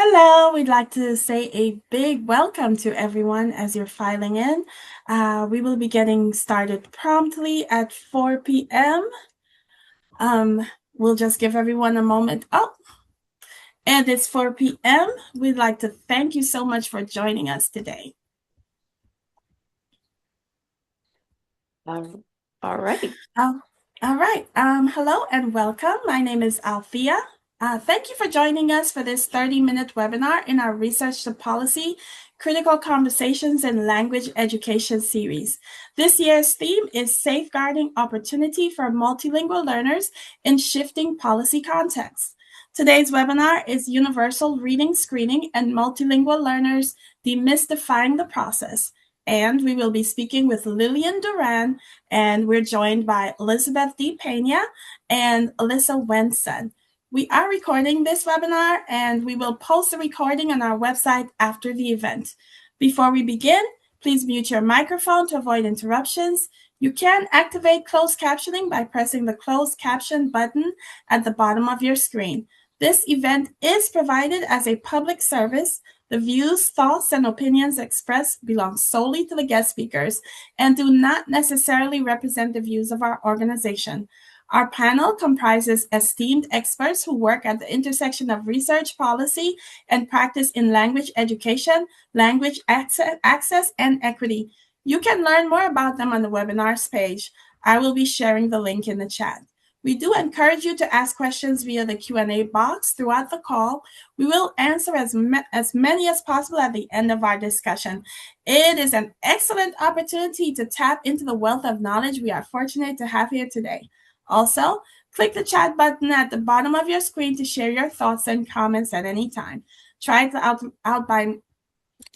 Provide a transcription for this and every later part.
Hello, we'd like to say a big welcome to everyone as you're filing in. We will be getting started promptly at 4 p.m. We'll just give everyone a moment. Oh, and it's 4 p.m. We'd like to thank you so much for joining us today. All right. Oh, all right. Hello and welcome. My name is Althea. Thank you for joining us for this 30-minute webinar in our Research to Policy Critical Conversations in Language Education series. This year's theme is Safeguarding Opportunity for Multilingual Learners in Shifting Policy Contexts. Today's webinar is Universal Reading Screening and Multilingual Learners Demystifying the Process. And we will be speaking with Lillian Duran, and we're joined by Elizabeth D. Pena and Alyssa Wenson. We are recording this webinar and we will post the recording on our website after the event. Before we begin, please mute your microphone to avoid interruptions. You can activate closed captioning by pressing the closed caption button at the bottom of your screen. This event is provided as a public service. The views, thoughts, and opinions expressed belong solely to the guest speakers and do not necessarily represent the views of our organization. Our panel comprises esteemed experts who work at the intersection of research, policy, and practice in language education, language access, and equity. You can learn more about them on the webinars page. I will be sharing the link in the chat. We do encourage you to ask questions via the Q&A box throughout the call. We will answer as many as possible at the end of our discussion. It is an excellent opportunity to tap into the wealth of knowledge we are fortunate to have here today. Also, click the chat button at the bottom of your screen to share your thoughts and comments at any time. Try it out by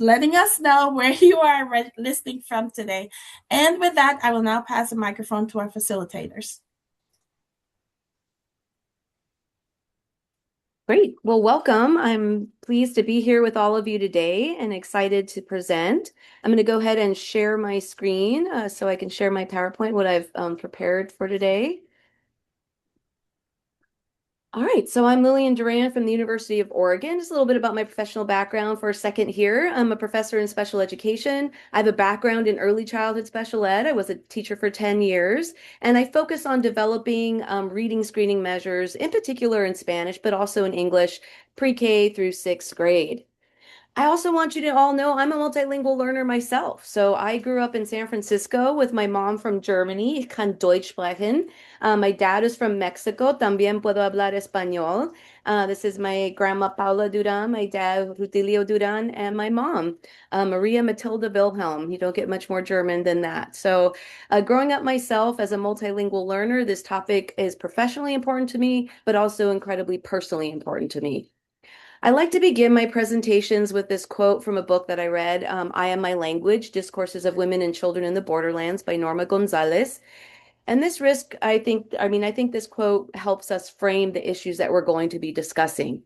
letting us know where you are listening from today. And with that, I will now pass the microphone to our facilitators. Great. Well, welcome. I'm pleased to be here with all of you today and excited to present. I'm going to go ahead and share my screen so I can share my PowerPoint, what I've prepared for today. All right, so I'm Lillian Duran from the University of Oregon. Just a little bit about my professional background for a second here. I'm a professor in special education. I have a background in early childhood special ed. I was a teacher for 10 years, and I focus on developing reading screening measures, in particular in Spanish, but also in English, pre-K through sixth grade. I also want you to all know I'm a multilingual learner myself. So I grew up in San Francisco with my mom from Germany. Ich kann Deutsch sprechen. My dad is from Mexico. También puedo hablar español. This is my grandma Paula Duran, my dad Rutilio Duran, and my mom Maria Matilda Wilhelm. You don't get much more German than that. So growing up myself as a multilingual learner, this topic is professionally important to me, but also incredibly personally important to me. I like to begin my presentations with this quote from a book that I read, I Am My Language, Discourses of Women and Children in the Borderlands by Norma Gonzalez. And this risk, I think this quote helps us frame the issues that we're going to be discussing.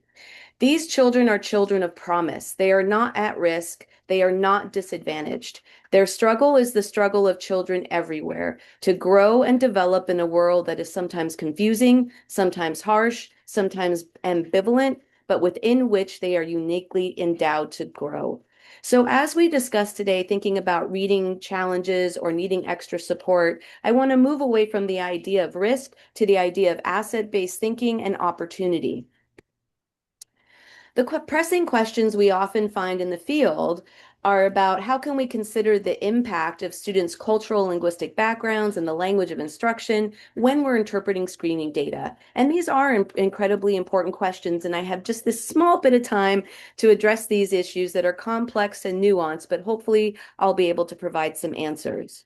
These children are children of promise. They are not at risk. They are not disadvantaged. Their struggle is the struggle of children everywhere to grow and develop in a world that is sometimes confusing, sometimes harsh, sometimes ambivalent, but within which they are uniquely endowed to grow. So as we discuss today, thinking about reading challenges or needing extra support, I want to move away from the idea of risk to the idea of asset-based thinking and opportunity. The pressing questions we often find in the field are about how can we consider the impact of students' cultural linguistic backgrounds and the language of instruction when we're interpreting screening data. And these are incredibly important questions, and I have just this small bit of time to address these issues that are complex and nuanced, but hopefully I'll be able to provide some answers.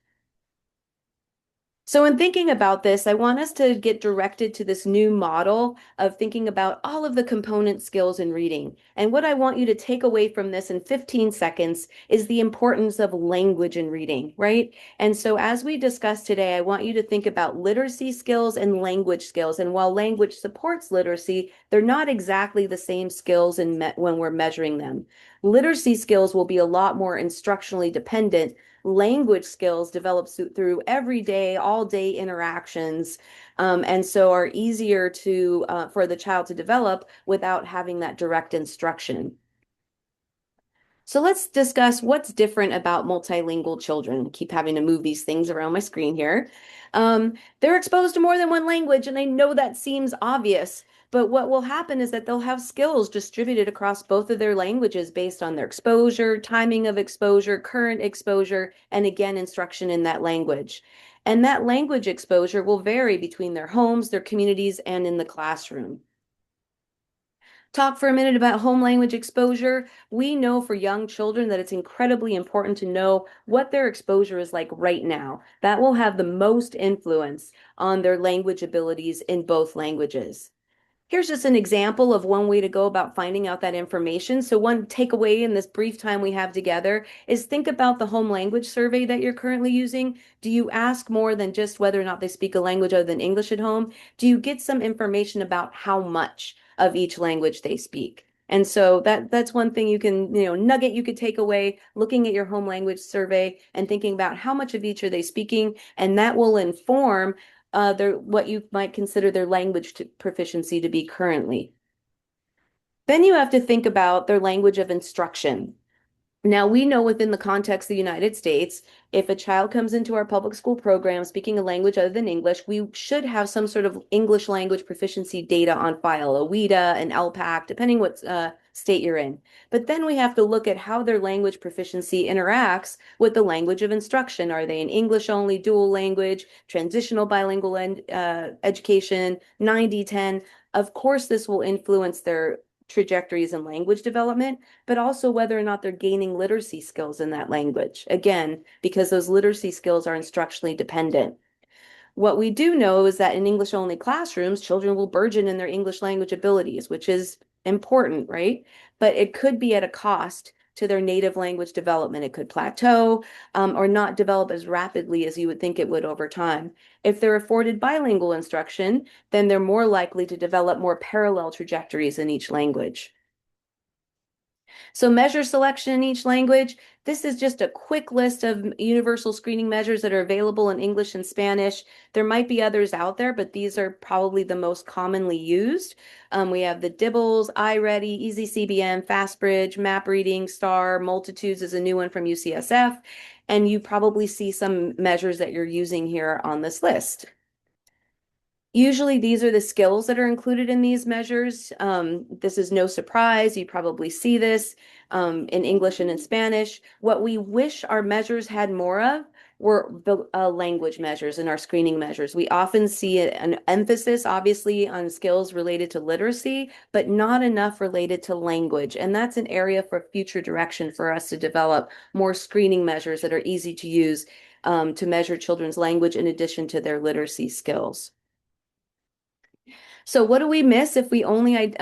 So in thinking about this, I want us to get directed to this new model of thinking about all of the component skills in reading. And what I want you to take away from this in 15 seconds is the importance of language in reading, right? And so as we discuss today, I want you to think about literacy skills and language skills. And while language supports literacy, they're not exactly the same skills when we're measuring them. Literacy skills will be a lot more instructionally dependent. Language skills develop through everyday, all day interactions, and so are easier to for the child to develop without having that direct instruction. So let's discuss what's different about multilingual children. I keep having to move these things around my screen here. They're exposed to more than one language, and I know that seems obvious, but what will happen is that they'll have skills distributed across both of their languages based on their exposure, timing of exposure, current exposure, and again, instruction in that language. And that language exposure will vary between their homes, their communities, and in the classroom. Talk for a minute about home language exposure. We know for young children that it's incredibly important to know what their exposure is like right now. That will have the most influence on their language abilities in both languages. Here's just an example of one way to go about finding out that information. So one takeaway in this brief time we have together is think about the home language survey that you're currently using. Do you ask more than just whether or not they speak a language other than English at home? Do you get some information about how much of each language they speak? And so that's one thing you can, nugget you could take away looking at your home language survey and thinking about how much of each are they speaking, and that will inform their what you might consider their language proficiency to be currently. Then you have to think about their language of instruction. Now, we know within the context of the United States, if a child comes into our public school program speaking a language other than English, we should have some sort of English language proficiency data on file, a WIDA, an LPAC, depending what state you're in. But then we have to look at how their language proficiency interacts with the language of instruction. Are they an English only dual language, transitional bilingual education, 90-10? Of course, this will influence their trajectories in language development, but also whether or not they're gaining literacy skills in that language. Again, because those literacy skills are instructionally dependent. What we do know is that in English only classrooms, children will burgeon in their English language abilities, which is important, right? But it could be at a cost to their native language development. It could plateau or not develop as rapidly as you would think it would over time. If they're afforded bilingual instruction, then they're more likely to develop more parallel trajectories in each language. So measure selection in each language. This is just a quick list of universal screening measures that are available in English and Spanish. There might be others out there, but these are probably the most commonly used. We have the DIBELS, iReady, Easy CBM, FastBridge, Map Reading, STAR, Multitudes is a new one from UCSF. And you probably see some measures that you're using here on this list. Usually these are the skills that are included in these measures. This is no surprise. You probably see this in English and in Spanish. What we wish our measures had more of were the language measures and our screening measures. We often see an emphasis, obviously, on skills related to literacy, but not enough related to language. And that's an area for future direction for us to develop more screening measures that are easy to use to measure children's language in addition to their literacy skills. So what do we miss if we only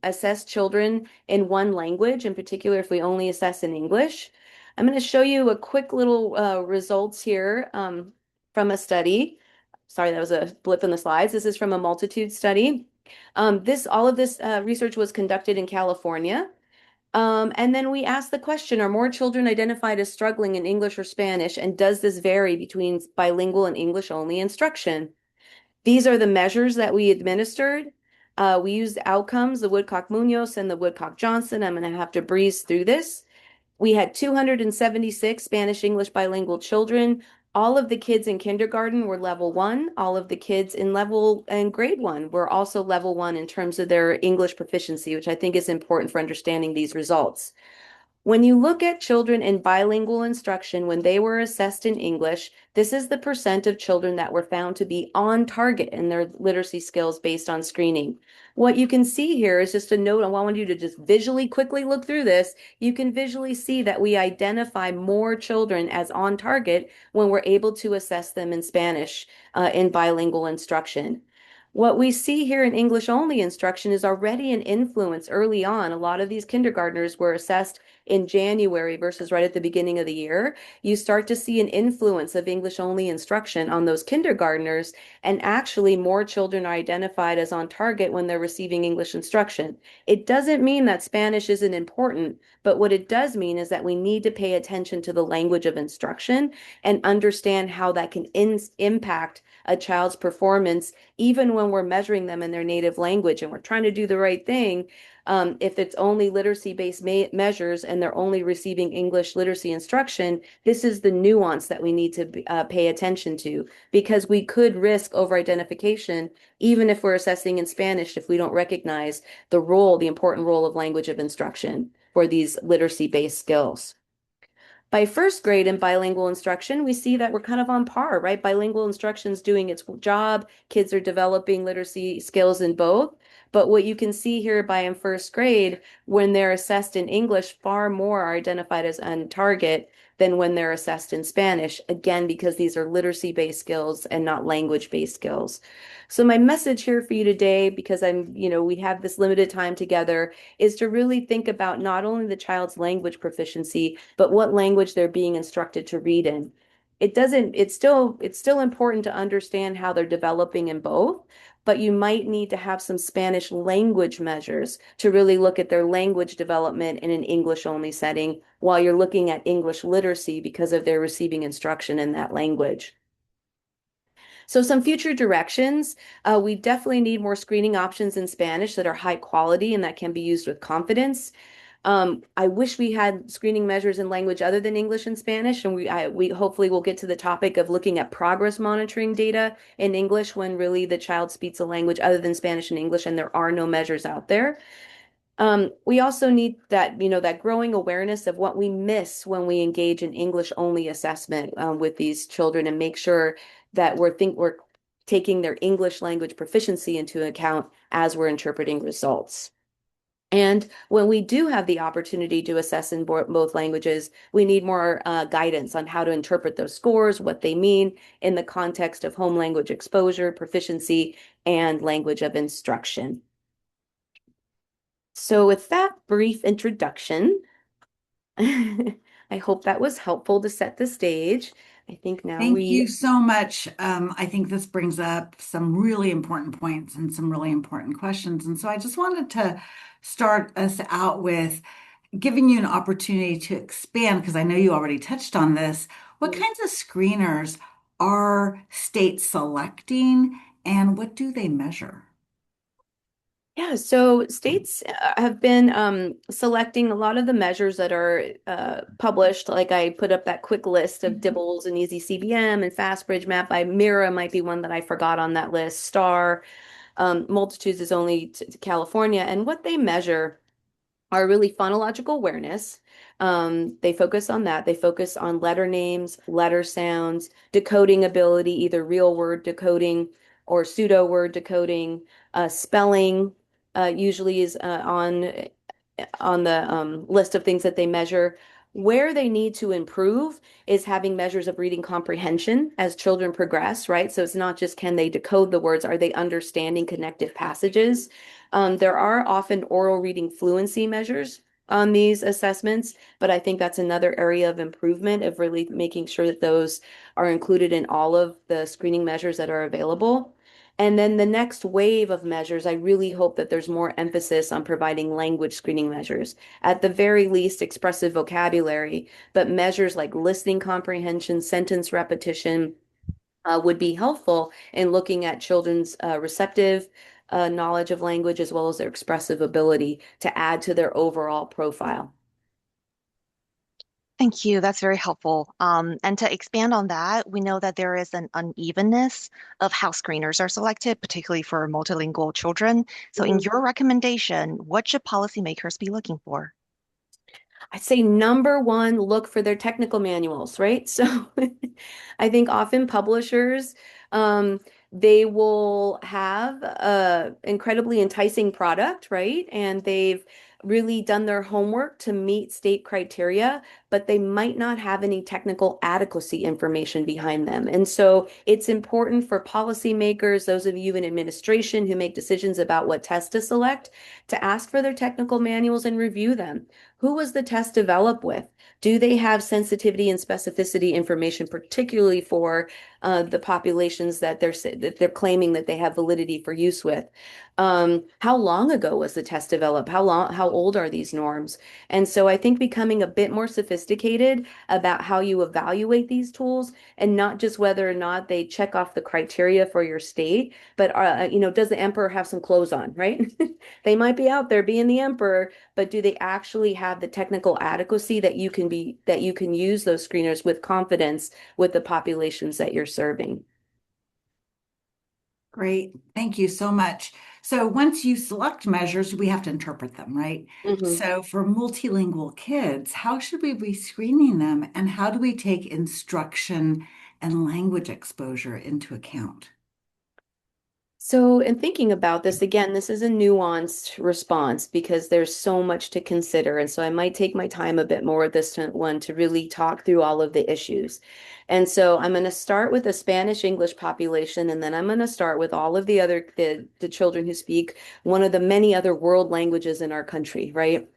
assess children in one language, in particular, if we only assess in English? I'm going to show you a quick little results here from a study. Sorry, that was a blip in the slides. This is from a multitude study. All of this research was conducted in California. And then we asked the question, are more children identified as struggling in English or Spanish? And does this vary between bilingual and English only instruction? These are the measures that we administered. We used outcomes, the Woodcock-Munoz and the Woodcock-Johnson. I'm going to have to breeze through this. We had 276 Spanish-English bilingual children. All of the kids in kindergarten were level 1. All of the kids in grade 1 were also level 1 in terms of their English proficiency, which I think is important for understanding these results. When you look at children in bilingual instruction, when they were assessed in English, this is the percent of children that were found to be on target in their literacy skills based on screening. What you can see here is just a note. I want you to just visually quickly look through this. You can visually see that we identify more children as on target when we're able to assess them in Spanish in bilingual instruction. What we see here in English only instruction is already an influence early on. A lot of these kindergartners were assessed in January versus right at the beginning of the year. You start to see an influence of English only instruction on those kindergartners, and actually more children are identified as on target when they're receiving English instruction. It doesn't mean that Spanish isn't important, but what it does mean is that we need to pay attention to the language of instruction and understand how that can impact a child's performance, even when we're measuring them in their native language and we're trying to do the right thing. If it's only literacy-based measures and they're only receiving English literacy instruction, this is the nuance that we need to pay attention to because we could risk over-identification even if we're assessing in Spanish if we don't recognize the important role of language of instruction for these literacy-based skills. By first grade in bilingual instruction, we see that we're kind of on par, right? Bilingual instruction is doing its job. Kids are developing literacy skills in both. But what you can see here by in first grade, when they're assessed in English, far more are identified as on target than when they're assessed in Spanish, again, because these are literacy-based skills and not language-based skills. So my message here for you today, because we have this limited time together, is to really think about not only the child's language proficiency, but what language they're being instructed to read in. It's still important to understand how they're developing in both, but you might need to have some Spanish language measures to really look at their language development in an English only setting while you're looking at English literacy because of their receiving instruction in that language. So some future directions, we definitely need more screening options in Spanish that are high quality and that can be used with confidence. I wish we had screening measures in language other than English and Spanish, and we hopefully will get to the topic of looking at progress monitoring data in English when really the child speaks a language other than Spanish and English, and there are no measures out there. We also need that growing awareness of what we miss when we engage in English only assessment with these children and make sure that we're taking their English language proficiency into account as we're interpreting results. And when we do have the opportunity to assess in both languages, we need more guidance on how to interpret those scores, what they mean in the context of home language exposure, proficiency, and language of instruction. So with that brief introduction, I hope that was helpful to set the stage. I think now Thank we you so much. I think this brings up some really important points and some really important questions. And so I just wanted to start us out with giving you an opportunity to expand, because I know you already touched on this. What kinds of screeners are states selecting and what do they measure? Yeah, so states have been selecting a lot of the measures that are published. Like I put up that quick list of Mhm. DIBELS and Easy CBM and FastBridge Map by Mira might be one that I forgot on that list. STAR, Multitudes is only to California. And what they measure are really phonological awareness. They focus on that. They focus on letter names, letter sounds, decoding ability, either real word decoding or pseudo word decoding, spelling usually is on the list of things that they measure. Where they need to improve is having measures of reading comprehension as children progress, right? So it's not just can they decode the words, are they understanding connective passages? There are often oral reading fluency measures on these assessments, but I think that's another area of improvement of really making sure that those are included in all of the screening measures that are available. And then the next wave of measures, I really hope that there's more emphasis on providing language screening measures. At the very least, expressive vocabulary, but measures like listening comprehension, sentence repetition, would be helpful in looking at children's receptive knowledge of language as well as their expressive ability to add to their overall profile. Thank you. That's very helpful. And to expand on that, we know that there is an unevenness of how screeners are selected, particularly for multilingual children. So, in Mhm. your recommendation, what should policymakers be looking for? I'd say number one, look for their technical manuals, right? So I think often publishers, um, they will have a incredibly enticing product, right? And they've really done their homework to meet state criteria, but they might not have any technical adequacy information behind them. And so it's important for policymakers, those of you in administration who make decisions about what test to select, to ask for their technical manuals and review them. Who was the test developed with? Do they have sensitivity and specificity information, particularly for the populations that they're claiming that they have validity for use with? How long ago was the test developed? old are these norms? And so I think becoming a bit more sophisticated about how you evaluate these tools and not just whether or not they check off the criteria for your state, but does the emperor have some clothes on, right? They might be out there being the emperor, but do they actually have the technical adequacy that you can use those screeners with confidence with the populations that you're serving? Great. Thank you so much. So once you select measures, we have to interpret them, right? Mhm. So for multilingual kids, how should we be screening them and how do we take instruction and language exposure into account? So, in thinking about this, again, this is a nuanced response because there's so much to consider. And so I might take my time a bit more with this one to really talk through all of the issues. And so I'm going to start with the Spanish English population, and then I'm going to start with all of the children who speak one of the many other world languages in our country, right?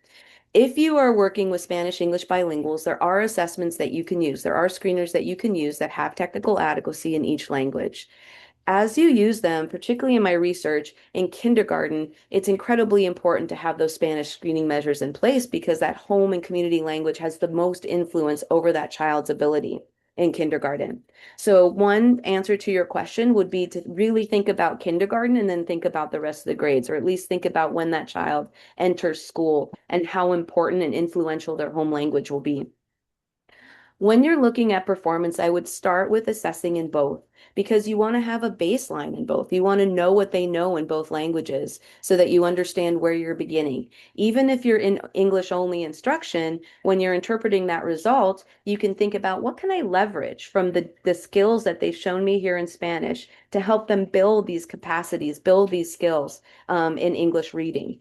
If you are working with Spanish English bilinguals, there are assessments that you can use. There are screeners that you can use that have technical adequacy in each language. As you use them, particularly in my research in kindergarten, it's incredibly important to have those Spanish screening measures in place because that home and community language has the most influence over that child's ability in kindergarten. So, one answer to your question would be to really think about kindergarten and then think about the rest of the grades, or at least think about when that child enters school and how important and influential their home language will be. When you're looking at performance, I would start with assessing in both because you want to have a baseline in both. You want to know what they know in both languages so that you understand where you're beginning. Even if you're in English only instruction, when you're interpreting that result, you can think about what can I leverage from the skills that they've shown me here in Spanish to help them build these capacities, build these skills in English reading.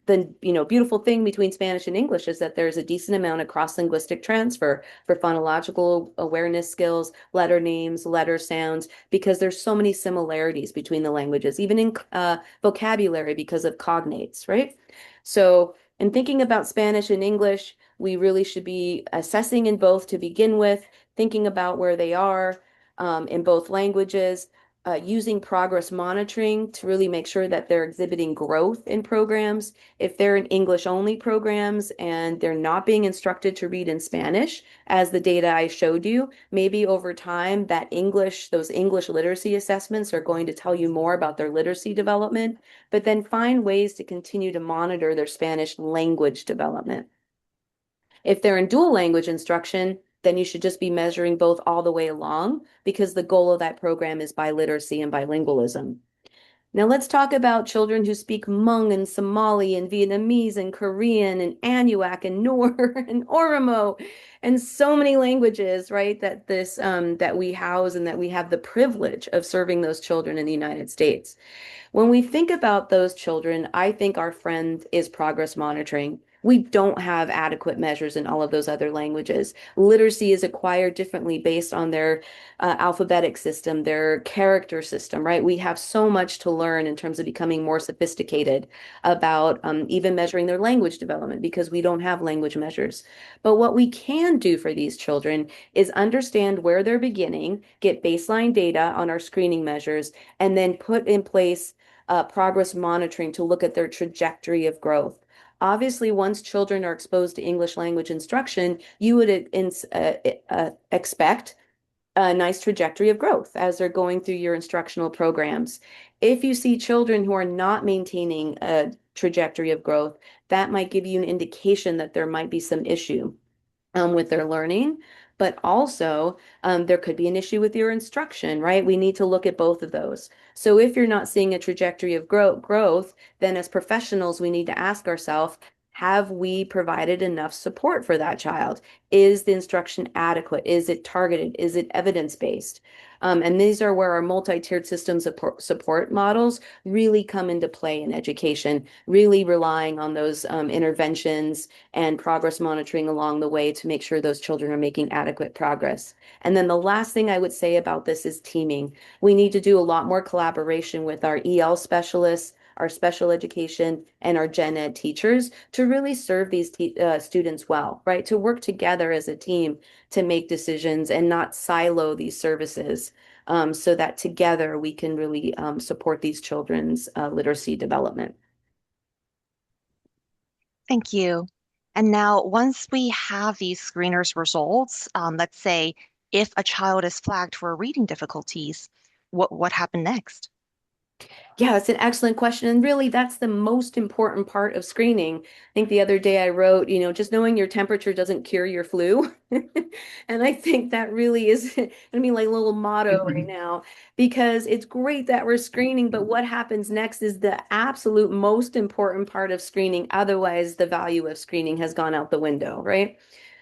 The beautiful thing between Spanish and English is that there's a decent amount of cross-linguistic transfer for phonological awareness skills, letter names, letter sounds, because there's so many similarities between the languages, even in vocabulary because of cognates, right? So, in thinking about Spanish and English, we really should be assessing in both to begin with, thinking about where they are in both languages, using progress monitoring to really make sure that they're exhibiting growth in programs. If they're in English only programs and they're not being instructed to read in Spanish, as the data I showed you, maybe over time those English literacy assessments are going to tell you more about their literacy development, but then find ways to continue to monitor their Spanish language development. If they're in dual language instruction, then you should just be measuring both all the way along because the goal of that program is biliteracy and bilingualism. Now let's talk about children who speak Hmong and Somali and Vietnamese and Korean and Anuak and Noor and Oromo and so many languages, right? That we house and that we have the privilege of serving those children in the United States. When we think about those children, I think our friend is progress monitoring. We don't have adequate measures in all of those other languages. Literacy is acquired differently based on their alphabetic system, their character system, right? We have so much to learn in terms of becoming more sophisticated about even measuring their language development because we don't have language measures. But what we can do for these children is understand where they're beginning, get baseline data on our screening measures, and then put in place progress monitoring to look at their trajectory of growth. Obviously, once children are exposed to English language instruction, you would expect a nice trajectory of growth as they're going through your instructional programs. If you see children who are not maintaining a trajectory of growth, that might give you an indication that there might be some issue with their learning, but also there could be an issue with your instruction, right? We need to look at both of those. So if you're not seeing a trajectory of growth, then as professionals, we need to ask ourselves, have we provided enough support for that child? Is the instruction adequate? Is it targeted? Is it evidence-based? And these are where our multi-tiered systems of support models really come into play in education, really relying on those interventions and progress monitoring along the way to make sure those children are making adequate progress. And then the last thing I would say about this is teaming. We need to do a lot more collaboration with our EL specialists, our special education, and our gen ed teachers to really serve these students well, right? To work together as a team to make decisions and not silo these services so that together we can really support these children's literacy development. Thank you. And now, once we have these screeners results, let's say if a child is flagged for reading difficulties, what happened next? Yeah, it's an excellent question. And really, that's the most important part of screening. I think the other day I wrote, just knowing your temperature doesn't cure your flu. And I think that really is, I mean, like a little motto right now, because it's great that we're screening, but what happens next is the absolute most important part of screening. Otherwise, the value of screening has gone out the window, right?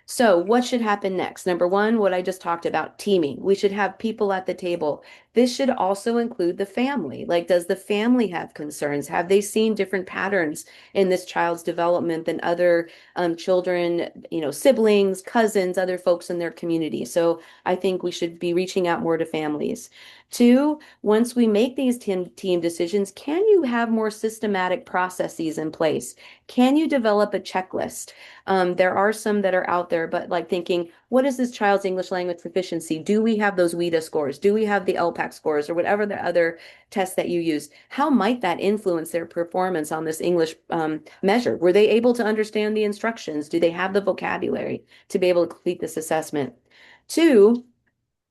So, what should happen next? Number one, what I just talked about, teaming. We should have people at the table. This should also include the family. Like, does the family have concerns? Have they seen different patterns in this child's development than other children, siblings, cousins, other folks in their community? So, I think we should be reaching out more to families. Two, once we make these team decisions, can you have more systematic processes in place? Can you develop a checklist? There are some that are out there, but like thinking, what is this child's English language proficiency? Do we have those WIDA scores? Do we have the LPAC scores or whatever the other tests that you use? How might that influence their performance on this English measure? Were they able to understand the instructions? Do they have the vocabulary to be able to complete this assessment? Two,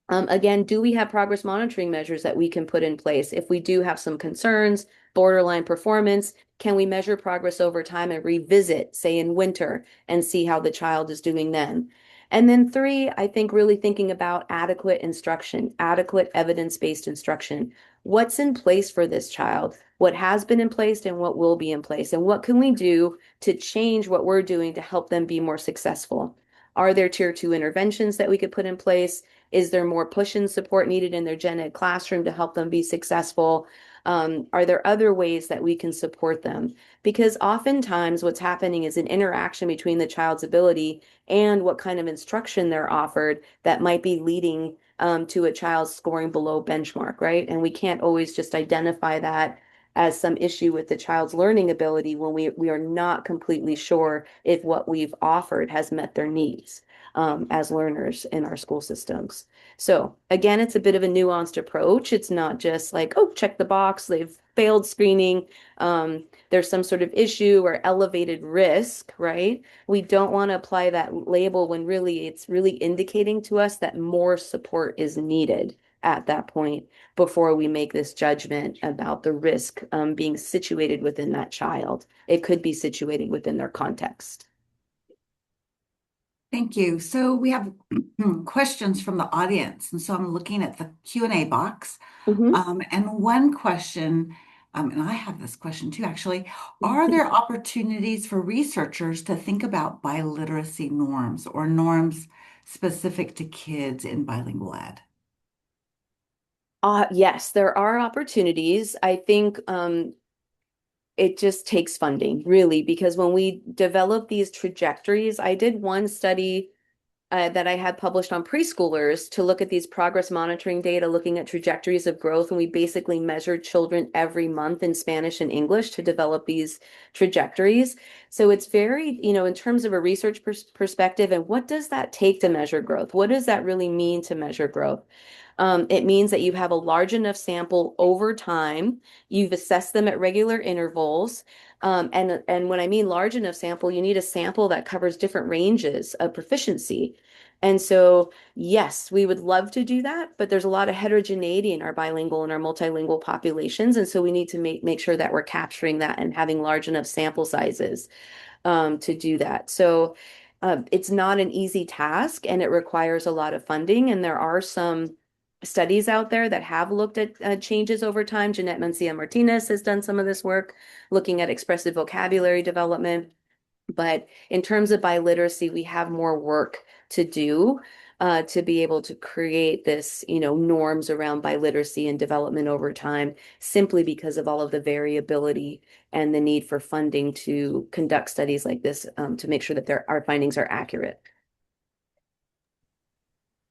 again, do we have progress monitoring measures that we can put in place? If we do have some concerns, borderline performance, can we measure progress over time and revisit, say in winter, and see how the child is doing then? And then three, I think really thinking about adequate instruction, adequate evidence-based instruction. What's in place for this child? What has been in place and what will be in place? And what can we do to change what we're doing to help them be more successful? Are there tier two interventions that we could put in place? Is there more push and support needed in their gen ed classroom to help them be successful? Are there other ways that we can support them? Because oftentimes what's happening is an interaction between the child's ability and what kind of instruction they're offered that might be leading to a child scoring below benchmark, right? And we can't always just identify that as some issue with the child's learning ability when we are not completely sure if what we've offered has met their needs as learners in our school systems. So again, it's a bit of a nuanced approach. It's not just like, oh, check the box, they've failed screening. There's some sort of issue or elevated risk, right? We don't want to apply that label when really it's really indicating to us that more support is needed at that point before we make this judgment about the risk being situated within that child. It could be situated within their context. Thank you. So we have questions from the audience. And so I'm looking at the Q&A box. Mhm. And one question, and I have this question too, actually, are there opportunities for researchers to think about biliteracy norms or norms specific to kids in bilingual ed? Yes, there are opportunities. I think it just takes funding, really, because when we develop these trajectories, I did one study that I had published on preschoolers to look at these progress monitoring data, looking at trajectories of growth. And we basically measured children every month in Spanish and English to develop these trajectories. So it's very, in terms of a research perspective, and what does that take to measure growth? What does that really mean to measure growth? It means that you have a large enough sample over time. You've assessed them at regular intervals. And when I mean large enough sample, you need a sample that covers different ranges of proficiency. And so, yes, we would love to do that, but there's a lot of heterogeneity in our bilingual and our multilingual populations. And so we need to make sure that we're capturing that and having large enough sample sizes to do that. So it's not an easy task and it requires a lot of funding. And there are some studies out there that have looked at changes over time. Jeanette Mencia Martinez has done some of this work looking at expressive vocabulary development. But in terms of biliteracy, we have more work to do to be able to create this, norms around biliteracy and development over time, simply because of all of the variability and the need for funding to conduct studies like this to make sure that our findings are accurate.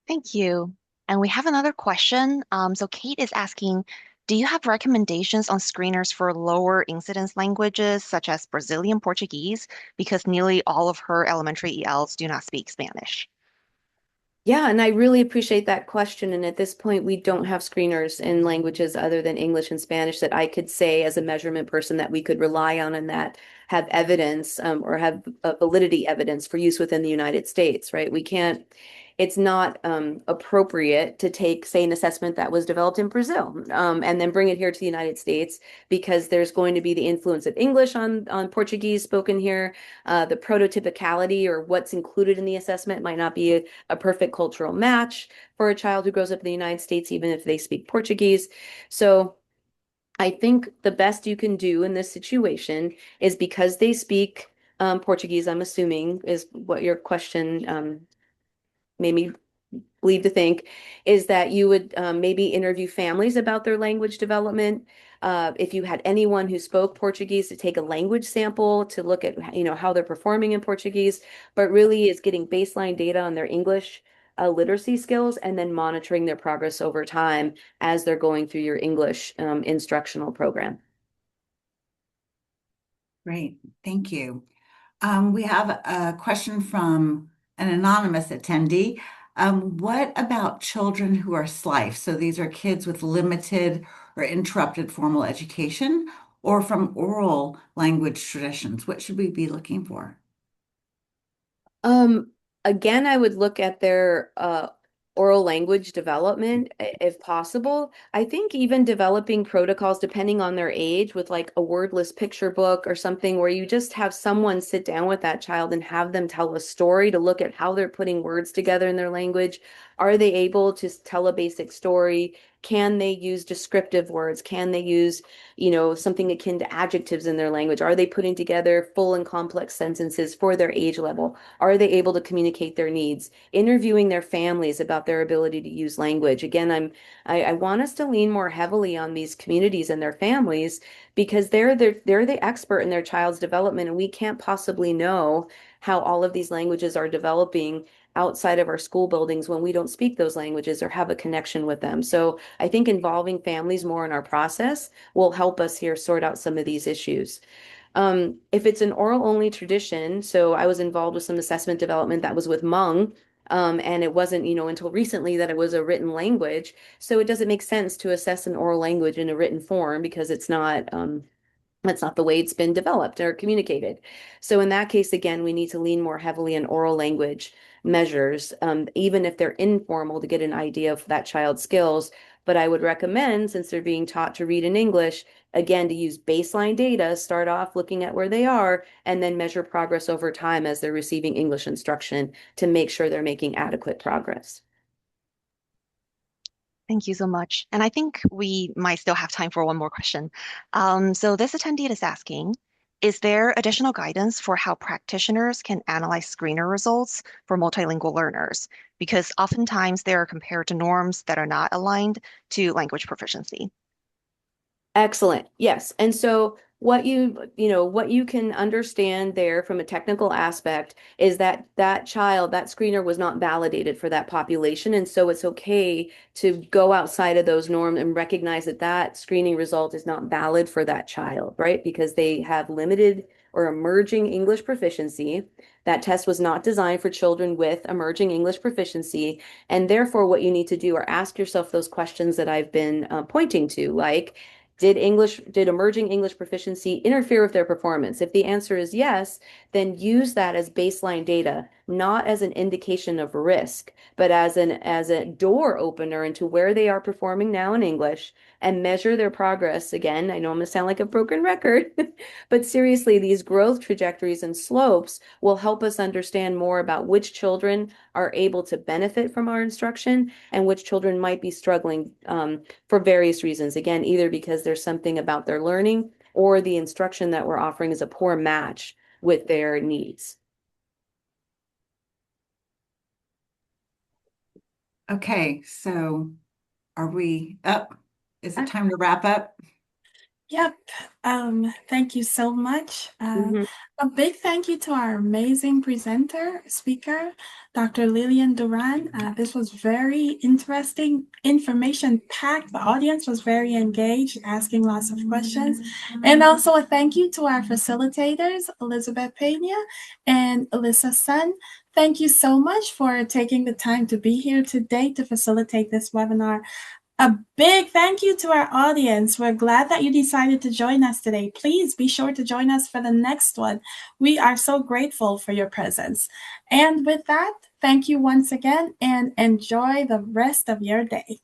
Thank you. And we have another question. So Kate is asking, do you have recommendations on screeners for lower incidence languages such as Brazilian Portuguese? Because nearly all of her elementary ELs do not speak Spanish. Yeah, and I really appreciate that question. And at this point, we don't have screeners in languages other than English and Spanish that I could say as a measurement person that we could rely on and that have evidence or have validity evidence for use within the United States, right? We can't, it's not appropriate to take, say, an assessment that was developed in Brazil and then bring it here to the United States because there's going to be the influence of English on Portuguese spoken here. The prototypicality or what's included in the assessment might not be a perfect cultural match for a child who grows up in the United States, even if they speak Portuguese. So I think the best you can do in this situation is because they speak Portuguese, I'm assuming is what your question made me believe to think, is that you would maybe interview families about their language development. If you had anyone who spoke Portuguese to take a language sample to look at, how they're performing in Portuguese, but really is getting baseline data on their English literacy skills and then monitoring their progress over time as they're going through your English instructional program. Great, thank you. We have a question from an anonymous attendee. What about children who are SLIFE? So these are kids with limited or interrupted formal education or from oral language traditions. What should we be looking for? Um, Again, I would look at their oral language development if possible. I think even developing protocols depending on their age with like a wordless picture book or something where you just have someone sit down with that child and have them tell a story to look at how they're putting words together in their language. Are they able to tell a basic story? Can they use descriptive words? Can they use, something akin to adjectives in their language? Are they putting together full and complex sentences for their age level? Are they able to communicate their needs? Interviewing their families about their ability to use language. Again, I want us to lean more heavily on these communities and their families because they're the expert in their child's development, and we can't possibly know how all of these languages are developing outside of our school buildings when we don't speak those languages or have a connection with them. So I think involving families more in our process will help us here sort out some of these issues. If it's an oral only tradition, so I was involved with some assessment development that was with Hmong, and it wasn't, until recently that it was a written language. So it doesn't make sense to assess an oral language in a written form because it's not, that's not the way it's been developed or communicated. So in that case, again, we need to lean more heavily on oral language measures, even if they're informal to get an idea of that child's skills. But I would recommend, since they're being taught to read in English, again, to use baseline data, start off looking at where they are, and then measure progress over time as they're receiving English instruction to make sure they're making adequate progress. Thank you so much. And I think we might still have time for one more question. So this attendee is asking, is there additional guidance for how practitioners can analyze screener results for multilingual learners? Because oftentimes they are compared to norms that are not aligned to language proficiency. Excellent. Yes. And so what you can understand there from a technical aspect is that that child, that screener was not validated for that population. And so it's okay to go outside of those norms and recognize that that screening result is not valid for that child, right? Because they have limited or emerging English proficiency. That test was not designed for children with emerging English proficiency. And therefore, what you need to do are ask yourself those questions that I've been pointing to, like, did emerging English proficiency interfere with their performance? If the answer is yes, then use that as baseline data, not as an indication of risk, but as a door opener into where they are performing now in English and measure their progress. Again, I know I'm going to sound like a broken record, but seriously, these growth trajectories and slopes will help us understand more about which children are able to benefit from our instruction and which children might be struggling for various reasons. Again, either because there's something about their learning or the instruction that we're offering is a poor match with their needs. Okay, so are we up? Is it time to wrap up? Yep. Thank you so much. Mhm. A big thank you to our amazing speaker, Dr. Lillian Duran. This was very interesting, information packed. The audience was very engaged, asking lots of questions. And also a thank you to our facilitators, Elizabeth Pena and Alyssa Sun, Thank you so much for taking the time to be here today to facilitate this webinar. A big thank you to our audience. We're glad that you decided to join us today. Please be sure to join us for the next one. We are so grateful for your presence. And with that, thank you once again and enjoy the rest of your day.